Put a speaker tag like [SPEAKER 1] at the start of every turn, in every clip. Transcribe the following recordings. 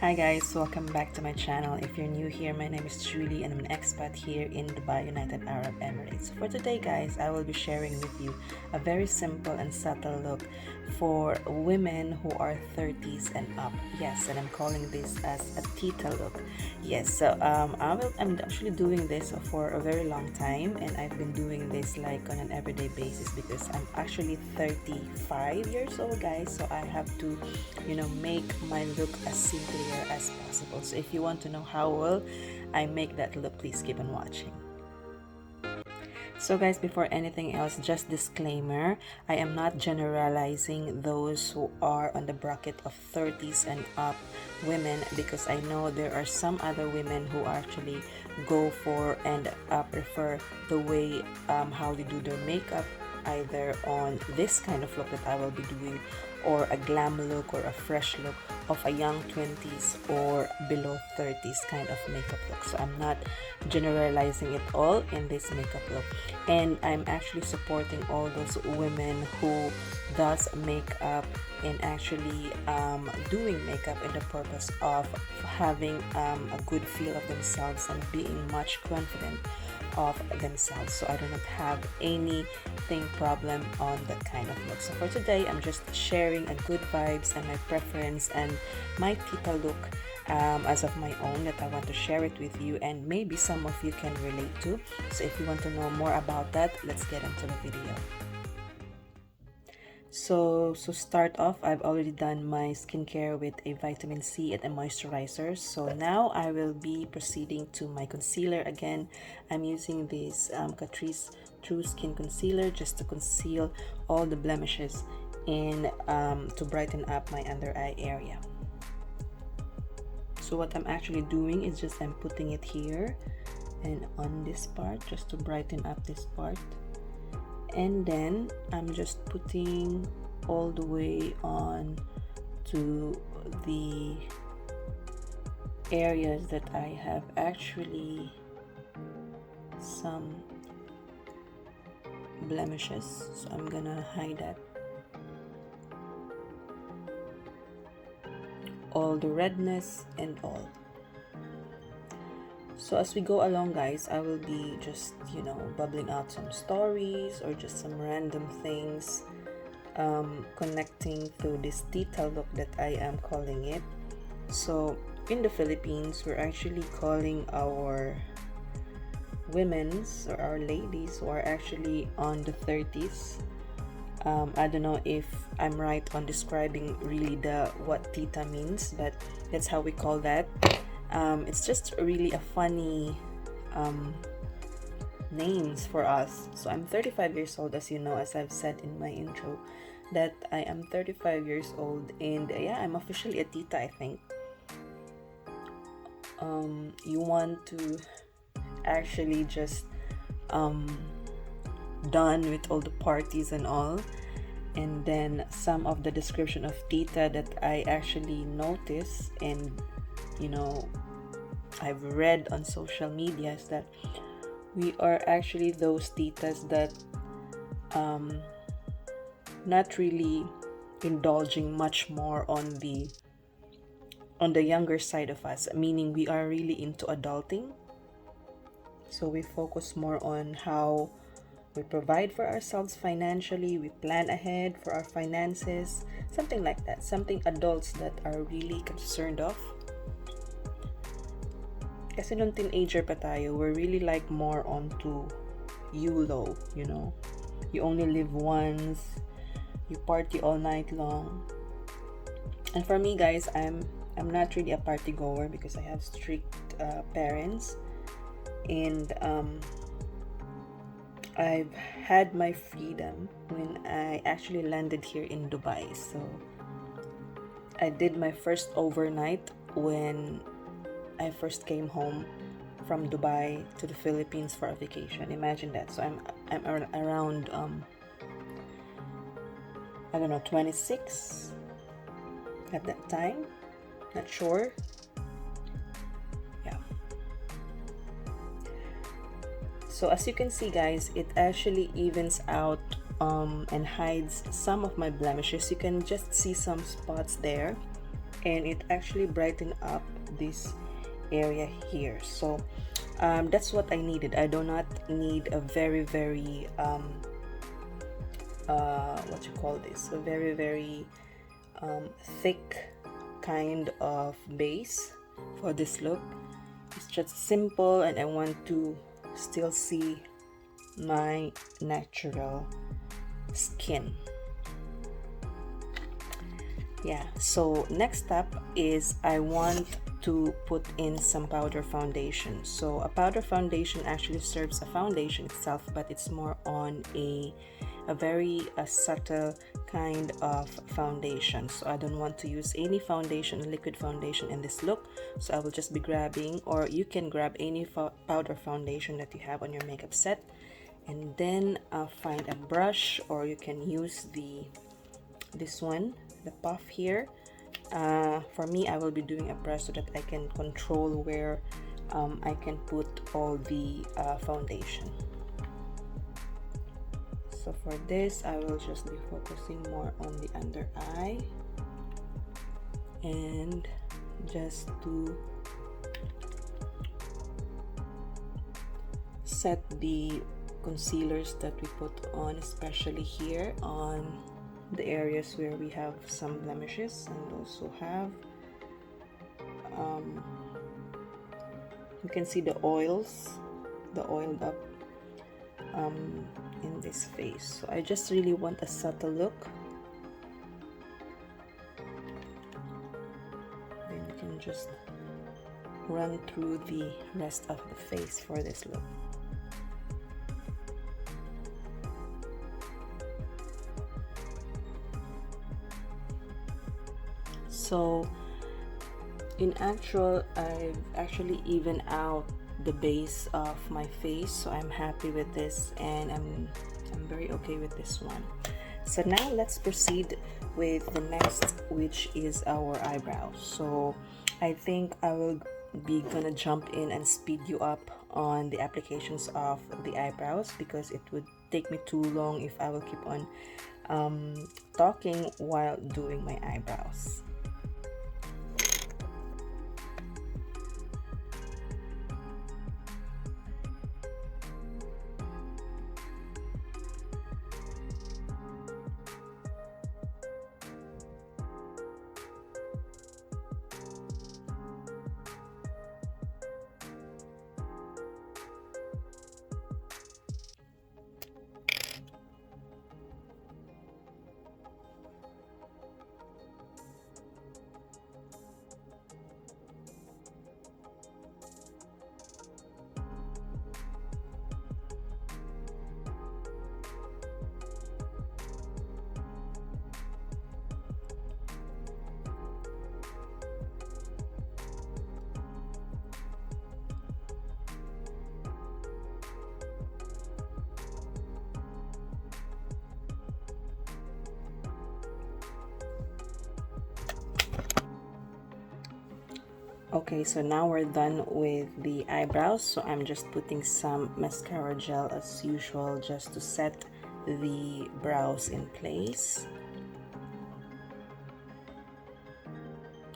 [SPEAKER 1] Hi guys, welcome back to my channel. If you're new here, my name is Julie and I'm an expat here in Dubai, United Arab Emirates. For today guys, I will be sharing with you a very simple and subtle look for women who are 30s and up. Yes, and I'm calling this as a Tita look. Yes, so I'm actually doing this for a very long time, and I've been doing this like on an everyday basis because I'm actually 35 years old guys, so I have to make my look as simpler as possible. So if you want to know how well I make that look, please keep on watching. So guys, before anything else, just disclaimer, I am not generalizing those who are on the bracket of 30s and up women, because I know there are some other women who actually go for and prefer the way how they do their makeup, either on this kind of look that I will be doing, or a glam look or a fresh look of a young 20s or below 30s kind of makeup look. So I'm not generalizing it all in this makeup look, and I'm actually supporting all those women who does makeup and actually doing makeup in the purpose of having a good feel of themselves and being much confident of themselves. So I do not have anything problem on that kind of look. So for today, I'm just sharing a good vibes and my preference and my Tita look as of my own, that I want to share it with you, and maybe some of you can relate to. So if you want to know more about that, let's get into the video. So start off, I've already done my skincare with a vitamin C and a moisturizer. So now I will be proceeding to my concealer. Again, I'm using this Catrice True Skin Concealer just to conceal all the blemishes and to brighten up my under eye area. So what I'm actually doing is just I'm putting it here and on this part just to brighten up this part. And then I'm just putting all the way on to the areas that I have actually some blemishes. So I'm gonna hide that, all the redness and all. So as we go along guys, I will be just bubbling out some stories or just some random things connecting to this Tita look that I am calling it. So in the Philippines, we're actually calling our women's or our ladies who are actually on the 30s. I don't know if I'm right on describing really what Tita means, but that's how we call that. It's just really a funny names for us. So I'm 35 years old, as you know, as I've said in my intro, that I am 35 years old, and yeah, I'm officially a Tita, I think. You want to actually just done with all the parties and all. And then some of the description of Tita that I actually noticed and I've read on social media is that we are actually those Titas that not really indulging much more on the younger side of us, meaning we are really into adulting. So we focus more on how we provide for ourselves financially, we plan ahead for our finances, something like that, something adults that are really concerned of. Kasi nung teenager pa tayo, we're really like more onto YOLO, you only live once, you party all night long. And for me guys, I'm not really a party goer because I have strict parents, and I've had my freedom when I actually landed here in Dubai. So I did my first overnight when I first came home from Dubai to the Philippines for a vacation. Imagine that. So I'm around I don't know, 26 at that time, not sure. Yeah. So as you can see guys, it actually evens out and hides some of my blemishes. You can just see some spots there, and it actually brightened up this area here. So that's what I needed. I do not need a very what you call this, a very thick kind of base for this look. It's just simple, and I want to still see my natural skin. Yeah, so next step is I want to put in some powder foundation. So a powder foundation actually serves a foundation itself, but it's more on a very subtle kind of foundation. So I don't want to use any foundation, liquid foundation in this look. So I will just be grabbing, or you can grab any powder foundation that you have on your makeup set, and then find a brush, or you can use this one, the puff here. For me, I will be doing a brush so that I can control where I can put all the foundation. So for this, I will just be focusing more on the under eye, and just to set the concealers that we put on, especially here on the areas where we have some blemishes, and also have you can see the oiled up in this face. So I just really want a subtle look. Then you can just run through the rest of the face for this look. So in actual, I've actually evened out the base of my face, so I'm happy with this, and I'm very okay with this one. So now let's proceed with the next, which is our eyebrows. So I think I will be gonna jump in and speed you up on the applications of the eyebrows, because it would take me too long if I will keep on talking while doing my eyebrows. Okay, so now we're done with the eyebrows, so I'm just putting some mascara gel as usual, just to set the brows in place.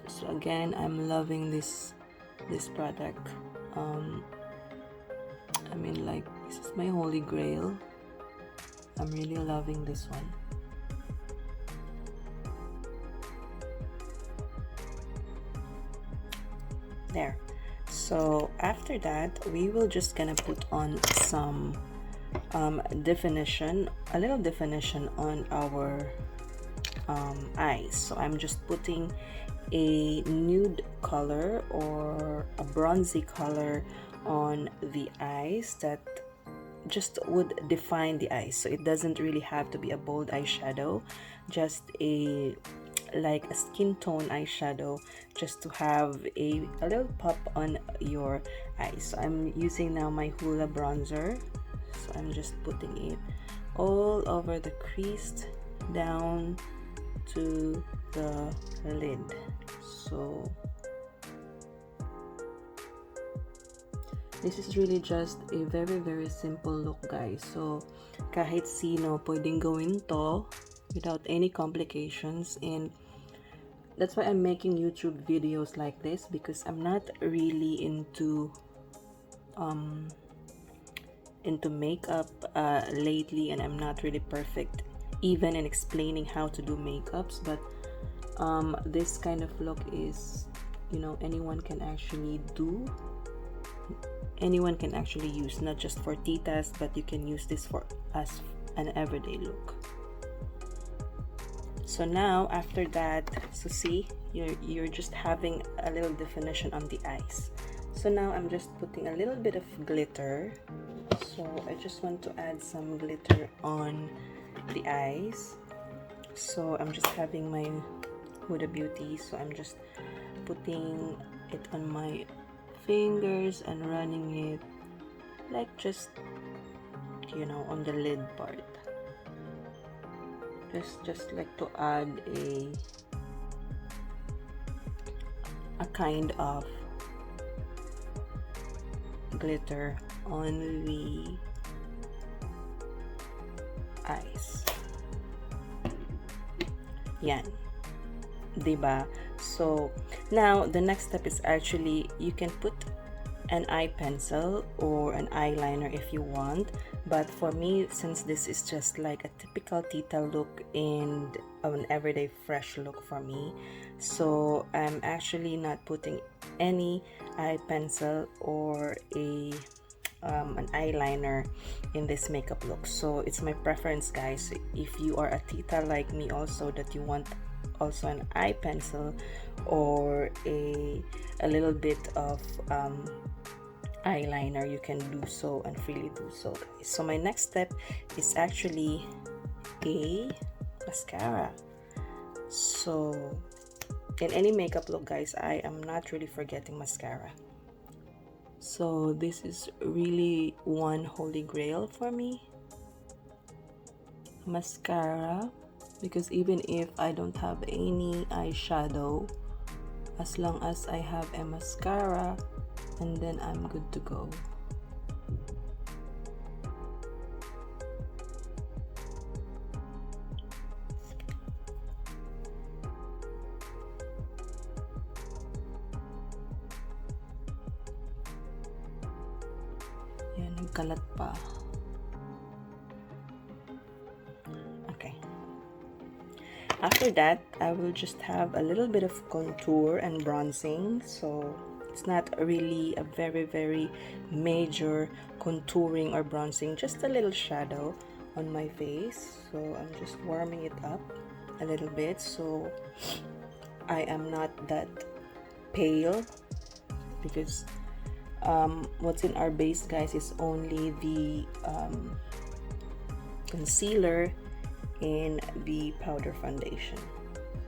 [SPEAKER 1] So again, I'm loving this product. I mean, like, this is my holy grail. I'm really loving this one. There. So after that, we will just gonna put on some definition, a little definition on our eyes. So I'm just putting a nude color or a bronzy color on the eyes that just would define the eyes. So it doesn't really have to be a bold eyeshadow, just like a skin tone eyeshadow, just to have a little pop on your eyes. So I'm using now my Hoola bronzer, so I'm just putting it all over the crease down to the lid. So this is really just a very simple look, guys. So kahit sino pwedeng gawin to without any complications, and that's why I'm making YouTube videos like this, because I'm not really into makeup lately, and I'm not really perfect even in explaining how to do makeups. But this kind of look is, you know, anyone can actually use, not just for titas, but you can use this for as an everyday look. So now after that, so see, you're just having a little definition on the eyes. So now I'm just putting a little bit of glitter. So I just want to add some glitter on the eyes. So I'm just having my Huda Beauty, so I'm just putting it on my fingers and running it like just, you know, on the lid part. Just like to add a kind of glitter on the eyes. Yan, diba? So now the next step is actually, you can put an eye pencil or an eyeliner if you want, but for me, since this is just like a typical Tita look and an everyday fresh look for me, so I'm actually not putting any eye pencil or an eyeliner in this makeup look. So it's my preference, guys. If you are a Tita like me also, that you want also an eye pencil or a little bit of eyeliner, you can do so and freely do so. So my next step is actually a mascara. So in any makeup look, guys, I am not really forgetting mascara. So this is really one holy grail for me, mascara, because even if I don't have any eyeshadow, as long as I have a mascara, and then I'm good to go. Yan, nagkalat pa. Okay. After that, I will just have a little bit of contour and bronzing. So it's not really a very major contouring or bronzing, just a little shadow on my face. So I'm just warming it up a little bit, so I am not that pale, because what's in our base, guys, is only the concealer in the powder foundation.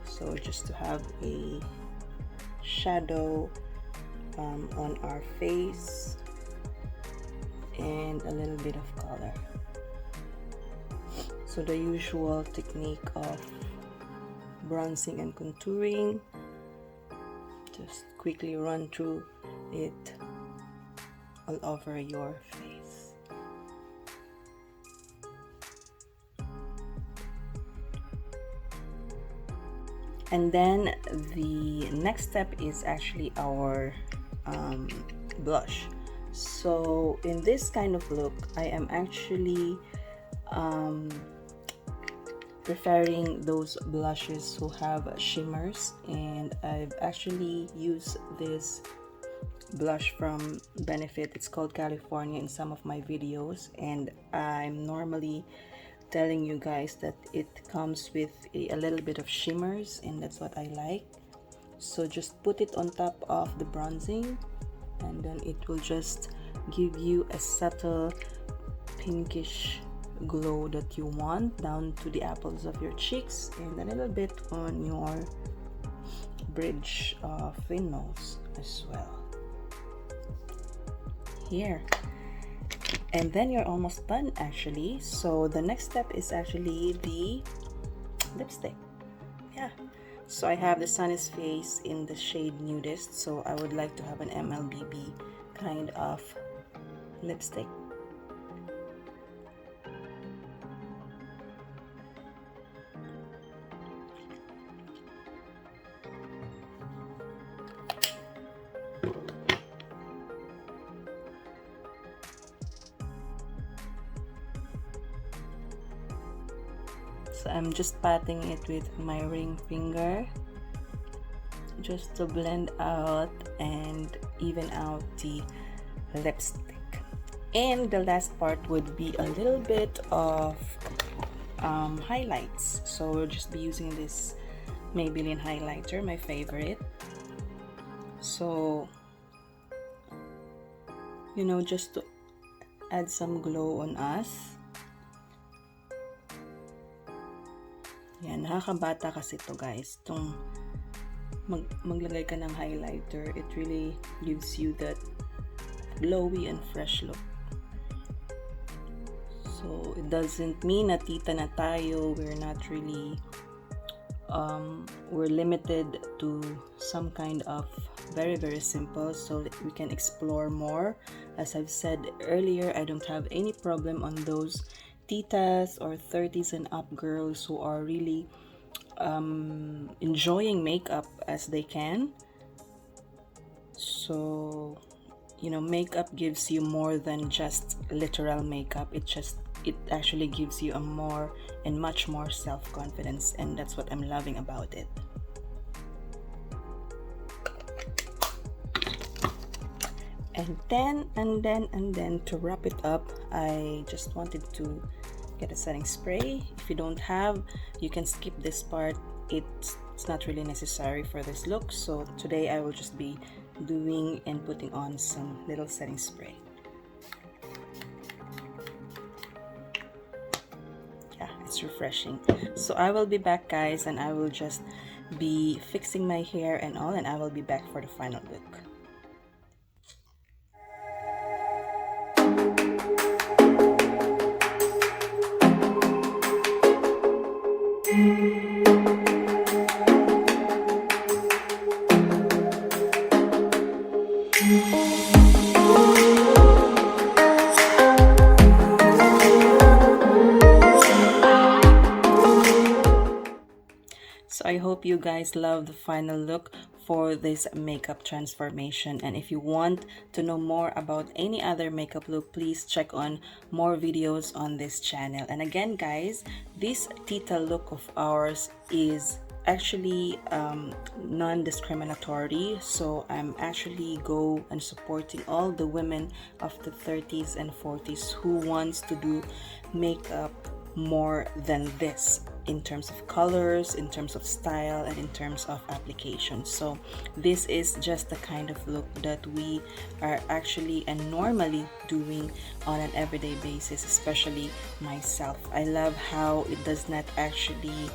[SPEAKER 1] So just to have a shadow on our face and a little bit of color. So the usual technique of bronzing and contouring, just quickly run through it all over your face. And then the next step is actually our blush. So in this kind of look, I am actually preferring those blushes who have shimmers, and I've actually used this blush from Benefit. It's called California in some of my videos, and I'm normally telling you guys that it comes with a little bit of shimmers, and that's what I like. So just put it on top of the bronzing, and then it will just give you a subtle pinkish glow that you want down to the apples of your cheeks, and a little bit on your bridge of the nose as well. Here, and then you're almost done actually. So the next step is actually the lipstick. Yeah, so I have the Sunny's Face in the shade Nudist, so I would like to have an MLBB kind of lipstick. So I'm just patting it with my ring finger just to blend out and even out the lipstick. And the last part would be a little bit of highlights. So we'll just be using this Maybelline highlighter, my favorite. So, you know, just to add some glow on us. Yan, nakakabata kasi to guys. Itong maglagay ka ng highlighter, it really gives you that glowy and fresh look. So it doesn't mean na tita na tayo, we're not really we're limited to some kind of very simple, so we can explore more. As I've said earlier, I don't have any problem on those titas or 30s and up girls who are really enjoying makeup as they can. So, you know, makeup gives you more than just literal makeup. It actually gives you a more and much more self-confidence, and that's what I'm loving about it. And then to wrap it up, I just wanted to get a setting spray. If you don't have, you can skip this part. It's not really necessary for this look. So today I will just be doing and putting on some little setting spray. Yeah, it's refreshing. So I will be back guys, and I will just be fixing my hair and all, and I will be back for the final look. So I hope you guys love the final look for this makeup transformation, and if you want to know more about any other makeup look, please check on more videos on this channel. And again guys, this Tita look of ours is actually non-discriminatory, so I'm actually go and supporting all the women of the 30s and 40s who wants to do makeup more than this, in terms of colors, in terms of style, and in terms of application. So this is just the kind of look that we are actually and normally doing on an everyday basis, especially myself. I love how it does not actually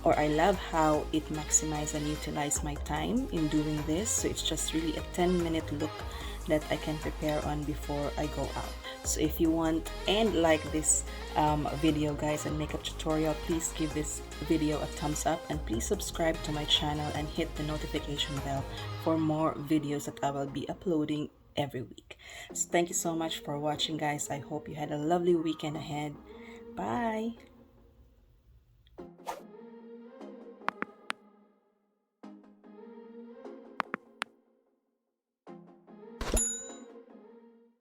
[SPEAKER 1] or I love how it maximize and utilize my time in doing this. So it's just really a 10-minute look that I can prepare on before I go out. So if you want and like this video guys and makeup tutorial, please give this video a thumbs up, and please subscribe to my channel and hit the notification bell for more videos that I will be uploading every week. So thank you so much for watching guys. I hope you had a lovely weekend ahead. Bye.